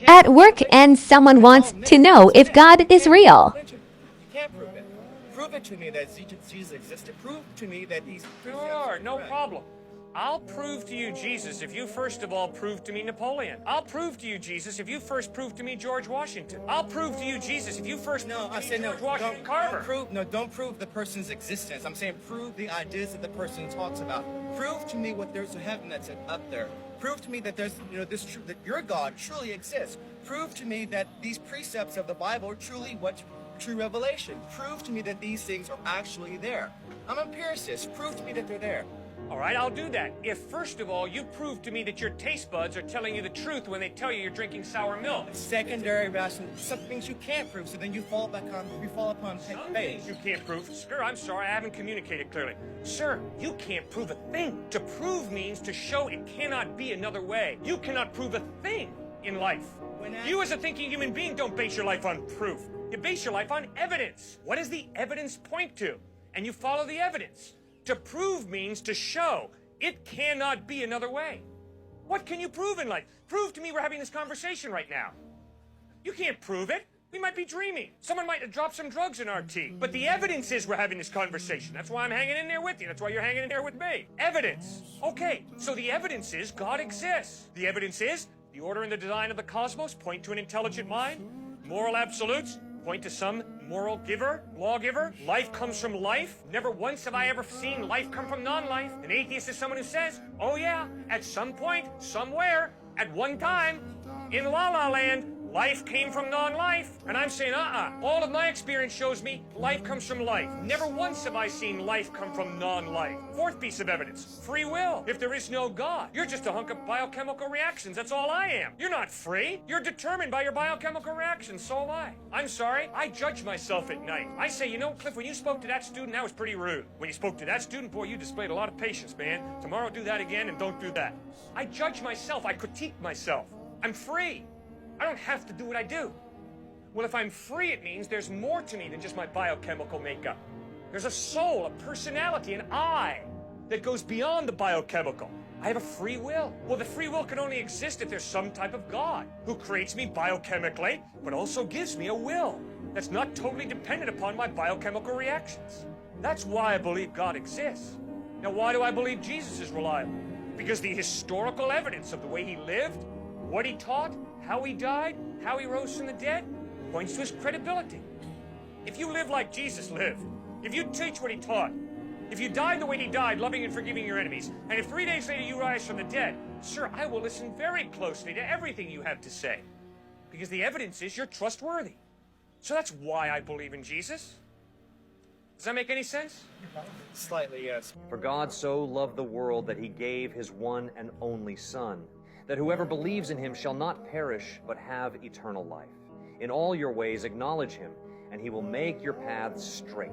at work and someone wants to know if God is real. You can't prove it. Prove it to me that Jesus existed. Prove to me that these... Sure, no problem. I'll prove to you Jesus if you first of all prove to me Napoleon. I'll prove to you Jesus if you first prove to me George Washington. I'll prove to you Jesus if you first No, I prove to said me no. George Washington Carver. Don't prove the person's existence. I'm saying prove the ideas that the person talks about. Prove to me what there's a heaven that's up there. Prove to me that there's, that your God truly exists. Prove to me that these precepts of the Bible are truly what's true revelation. Prove to me that these things are actually there. I'm an empiricist. Prove to me that they're there. All right, I'll do that. If first of all you prove to me that your taste buds are telling you the truth when they tell you you're drinking sour milk. Secondary rational, some things you can't prove, so then you fall upon Some faith. things you can't prove. Sir, I'm sorry, I haven't communicated clearly. Sir, you can't prove a thing. To prove means to show it cannot be another way. You cannot prove a thing in life. You as a thinking human being don't base your life on proof. You base your life on evidence. What does the evidence point to? And you follow the evidence. To prove means to show. It cannot be another way. What can you prove in life? Prove to me we're having this conversation right now. You can't prove it. We might be dreaming. Someone might have dropped some drugs in our tea. But the evidence is we're having this conversation. That's why I'm hanging in there with you. That's why you're hanging in there with me. Evidence. Okay, so the evidence is God exists. The evidence is the order and the design of the cosmos point to an intelligent mind. Moral absolutes point to some moral giver, lawgiver. Life comes from life. Never once have I ever seen life come from non-life. An atheist is someone who says, oh yeah, at some point, somewhere, at one time, in La La Land, life came from non-life. And I'm saying, all of my experience shows me life comes from life. Never once have I seen life come from non-life. Fourth piece of evidence, free will. If there is no God, you're just a hunk of biochemical reactions. That's all I am. You're not free. You're determined by your biochemical reactions. So am I. I'm sorry. I judge myself at night. I say, you know, Cliff, when you spoke to that student, that was pretty rude. When you spoke to that student, boy, you displayed a lot of patience, man. Tomorrow do that again and don't do that. I judge myself. I critique myself. I'm free. I don't have to do what I do. Well, if I'm free, it means there's more to me than just my biochemical makeup. There's a soul, a personality, an I that goes beyond the biochemical. I have a free will. Well, the free will can only exist if there's some type of God who creates me biochemically, but also gives me a will that's not totally dependent upon my biochemical reactions. That's why I believe God exists. Now, why do I believe Jesus is reliable? Because the historical evidence of the way he lived, what he taught, how he died, how he rose from the dead, points to his credibility. If you live like Jesus lived, if you teach what he taught, if you died the way he died, loving and forgiving your enemies, and if 3 days later you rise from the dead, sir, I will listen very closely to everything you have to say, because the evidence is you're trustworthy. So that's why I believe in Jesus. Does that make any sense? Slightly, yes. For God so loved the world that he gave his one and only Son, that whoever believes in him shall not perish, but have eternal life. In all your ways acknowledge him, and he will make your paths straight.